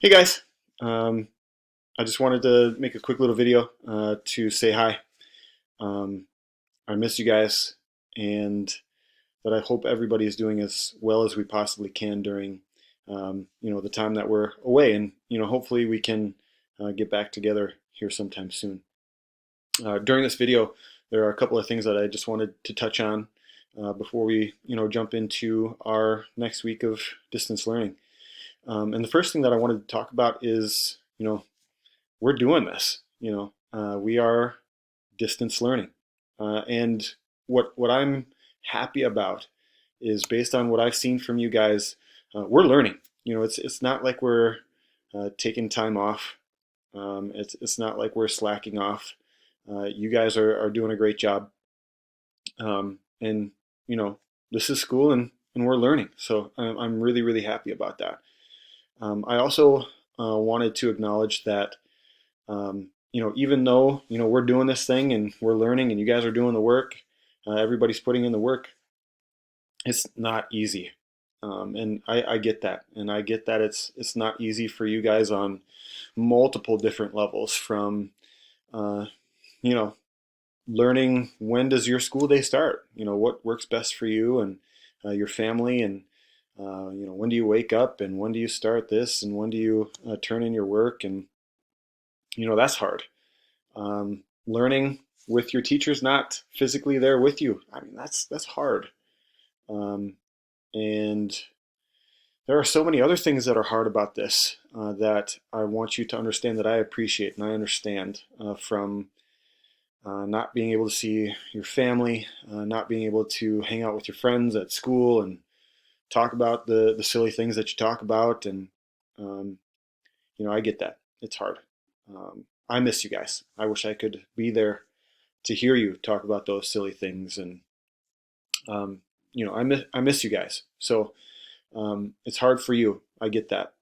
Hey guys, um, I just wanted to make a quick little video to say hi. Um, I miss you guys, and that I hope everybody is doing as well as we possibly can during, the time that we're away, and hopefully we can get back together here sometime soon. During this video, there are a couple of things that I just wanted to touch on before we, jump into our next week of distance learning. And the first thing that I wanted to talk about is, we're doing this. We are distance learning, and what I'm happy about is based on what I've seen from you guys. We're learning. It's not like we're taking time off. It's not like we're slacking off. You guys are doing a great job, and this is school, and we're learning. So I'm really really happy about that. I also wanted to acknowledge that even though we're doing this thing and we're learning, and you guys are doing the work, everybody's putting in the work. It's not easy, and I get that, and I get that it's not easy for you guys on multiple different levels. From uh, you know learning when does your school day start, what works best for you and your family, and when do you wake up, and when do you start this, and when do you turn in your work, and that's hard. Learning with your teachers not physically there with you. I mean, that's hard. Um, and there are so many other things that are hard about this that I want you to understand, that I appreciate and I understand, from not being able to see your family, not being able to hang out with your friends at school and talk about the silly things that you talk about. And um, I get that. It's hard. I miss you guys. I wish I could be there to hear you talk about those silly things. And I miss you guys. So it's hard for you. I get that.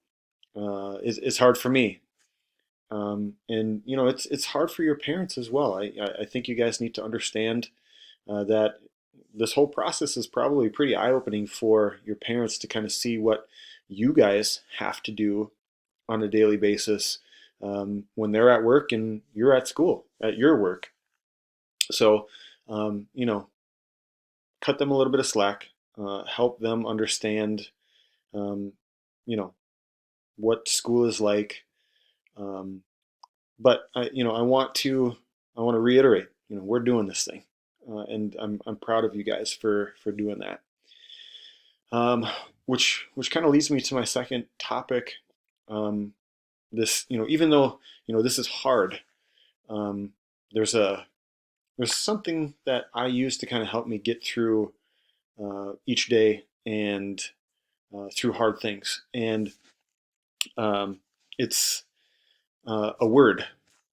It's hard for me. And it's hard for your parents as well. I think you guys need to understand that this whole process is probably pretty eye opening for your parents to kind of see what you guys have to do on a daily basis, when they're at work and you're at school at your work. So, um, you know, cut them a little bit of slack, help them understand, um, you know, what school is like. Um, but I want to reiterate, we're doing this thing, and I'm proud of you guys for doing that. Um, which kind of leads me to my second topic. Um, this, even though this is hard, um, there's a there's something that I use to kind of help me get through each day, and through hard things. And um, it's a word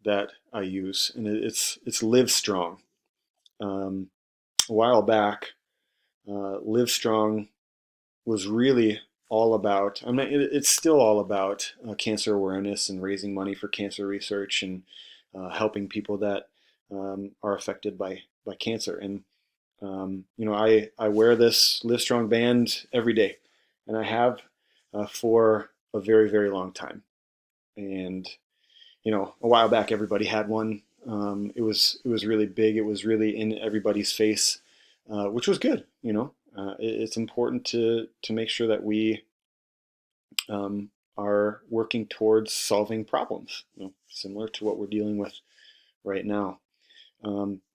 that I use, and it's live strong. Um, a while back, live strong was really all about. I mean, it's still all about cancer awareness and raising money for cancer research, and helping people that are affected by cancer. And I wear this Live Strong band every day, and I have for a very very long time. And a while back, everybody had one. It was really big. It was really in everybody's face, which was good. It's important to make sure that we are working towards solving problems, similar to what we're dealing with right now.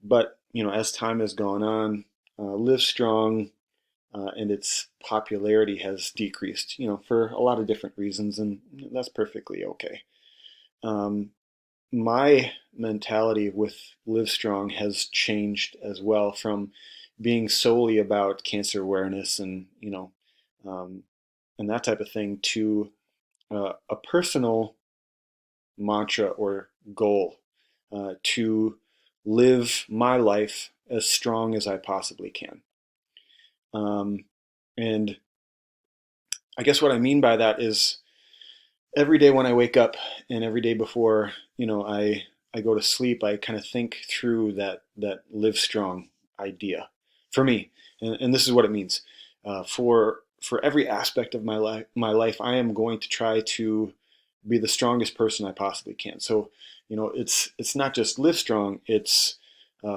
But as time has gone on, Live Strong and its popularity has decreased. For a lot of different reasons, and that's perfectly okay. Um, my mentality with Live Strong has changed as well, from being solely about cancer awareness and um, and that type of thing, to a personal mantra or goal, to live my life as strong as I possibly can. Um, and I guess what I mean by that is, every day when I wake up, and every day before I go to sleep, I kind of think through that live strong idea for me. And this is what it means. For every aspect of my life, I am going to try to be the strongest person I possibly can. So, it's not just live strong, it's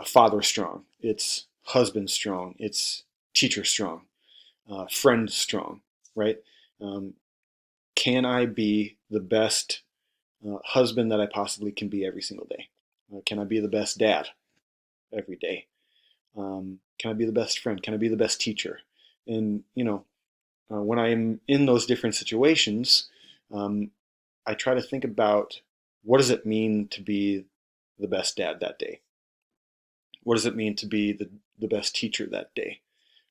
father strong, it's husband strong, it's teacher strong, friend strong, right? Um, can I be the best husband that I possibly can be every single day? Can I be the best dad every day? Can I be the best friend? Can I be the best teacher? And, when I'm in those different situations, um, I try to think about, what does it mean to be the best dad that day? What does it mean to be the best teacher that day?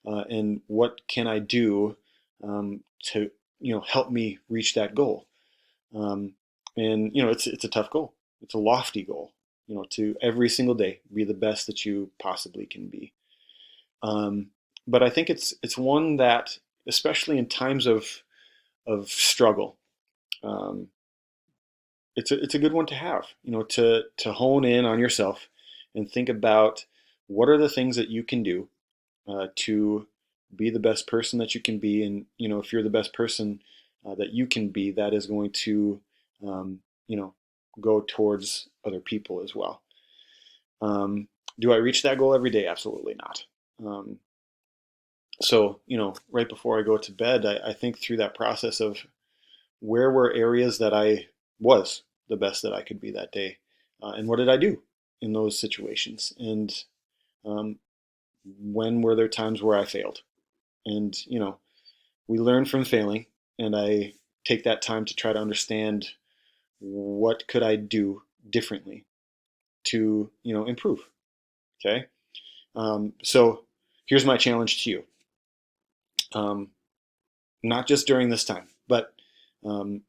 And what can I do to help me reach that goal? Um, and it's a tough goal. It's a lofty goal. To every single day be the best that you possibly can be. Um, but I think it's one that, especially in times of struggle, um, it's a good one to have. To hone in on yourself and think about, what are the things that you can do to be the best person that you can be. And if you're the best person that you can be, that is going to um, you know go towards other people as well. Do I reach that goal every day? Absolutely not. So, right before I go to bed, I think through that process of, where were areas that I was the best that I could be that day, and what did I do in those situations, and um, when were there times where I failed? And we learn from failing, and I take that time to try to understand, what could I do differently to improve. Okay, so here's my challenge to you. Um, Not just during this time, but um,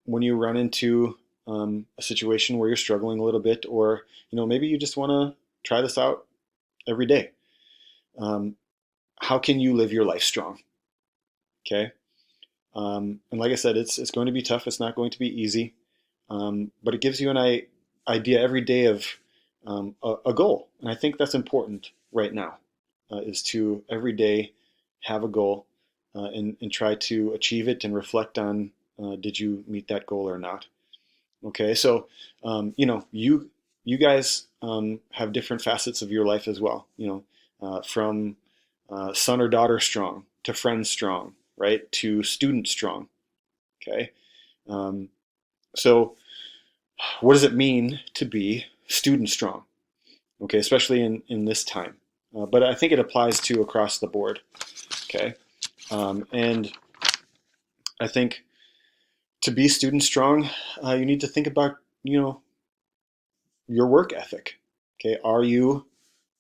when you run into a situation where you're struggling a little bit, or maybe you just want to try this out every day. Um, how can you live your life strong? Okay, and like I said, it's going to be tough. It's not going to be easy, but it gives you an idea every day of a goal, and I think that's important right now. Is to every day have a goal, and try to achieve it and reflect on, did you meet that goal or not. Okay, so you guys have different facets of your life as well. From son or daughter strong to friend strong, right? To student strong. Okay, um, so what does it mean to be student strong? Okay, especially in this time, but I think it applies to across the board. Okay, and I think, to be student strong, you need to think about your work ethic. Okay, are you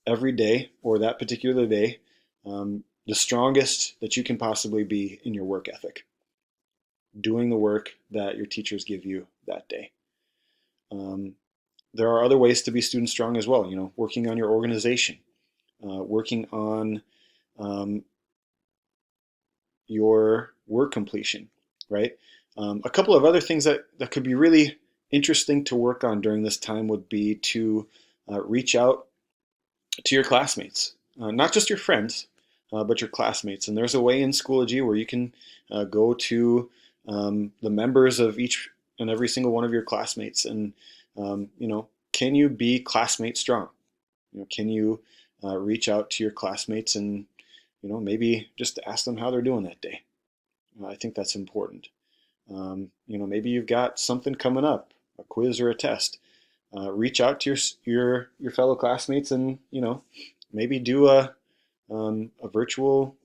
every day, or that particular day, the strongest that you can possibly be in your work ethic, doing the work that your teachers give you that day? Um, there are other ways to be student strong as well. Working on your organization, working on um, your work completion, right? A couple of other things that could be really interesting to work on during this time would be to reach out to your classmates, not just your friends, but your classmates. And there's a way in Schoology where you can go to the members of each and every single one of your classmates, and can you be classmate strong? Can you reach out to your classmates and maybe just ask them how they're doing that day? I think that's important. Maybe you've got something coming up, a quiz or a test. Reach out to your fellow classmates, and maybe do a virtual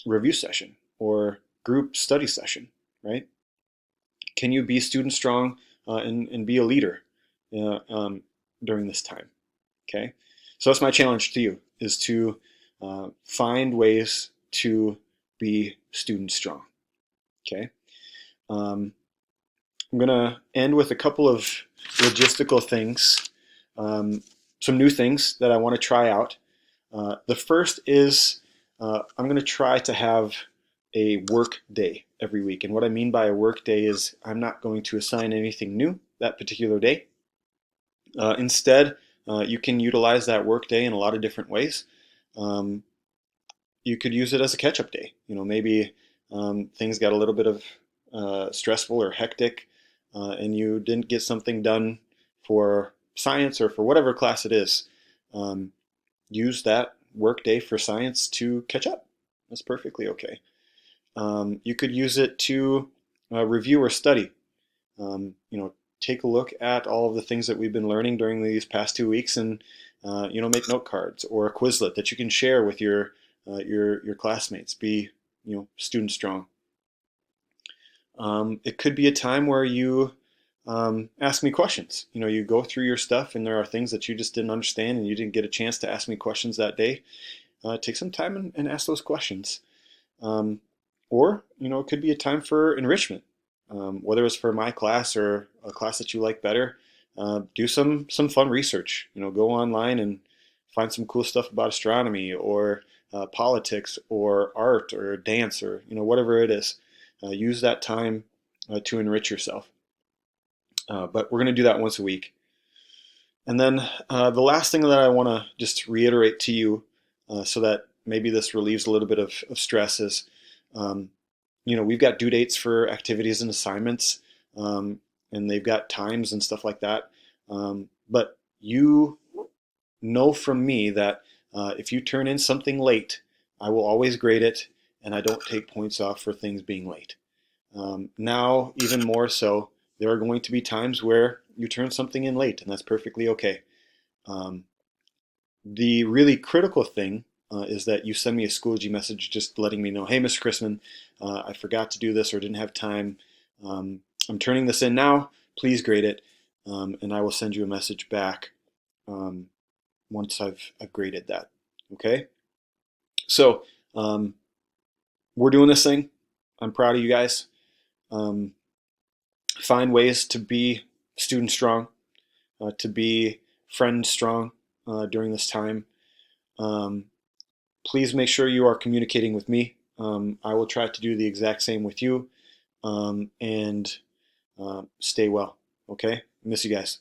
review session or group study session, right? Can you be student strong, and be a leader during this time? Okay, so that's my challenge to you, is to find ways to be student strong. Okay, um, I'm going to end with a couple of logistical things, some new things that I want to try out. The first is, I'm going to try to have a work day every week. And what I mean by a work day is, I'm not going to assign anything new that particular day. Instead, you can utilize that work day in a lot of different ways. You could use it as a catch-up day. Maybe things got a little bit of stressful or hectic and you didn't get something done for science or for whatever class it is, use that work day for science to catch up. That's perfectly okay. You could use it to review or study. Take a look at all of the things that we've been learning during these past 2 weeks, and make note cards or a Quizlet that you can share with your classmates. Be student strong. It could be a time where you ask me questions. You go through your stuff and there are things that you just didn't understand and you didn't get a chance to ask me questions that day. Take some time and ask those questions. Or it could be a time for enrichment, whether it's for my class or a class that you like better. Do some fun research. Go online and find some cool stuff about astronomy or politics or art or dance or whatever it is. Use that time to enrich yourself. But we're going to do that once a week. And then the last thing that I want to just reiterate to you, so that maybe this relieves a little bit of stress, is we've got due dates for activities and assignments, and they've got times and stuff like that. But you know from me that if you turn in something late, I will always grade it, and I don't take points off for things being late. Now, even more so, there are going to be times where you turn something in late, and that's perfectly okay. The really critical thing is that you send me a Schoology message just letting me know, hey, Mr. Chrisman, I forgot to do this or didn't have time. I'm turning this in now. Please grade it, and I will send you a message back once I've graded that. Okay? So we're doing this thing. I'm proud of you guys. Find ways to be student strong, to be friend strong during this time. Please make sure you are communicating with me. I will try to do the exact same with you, and stay well. Okay? Miss you guys.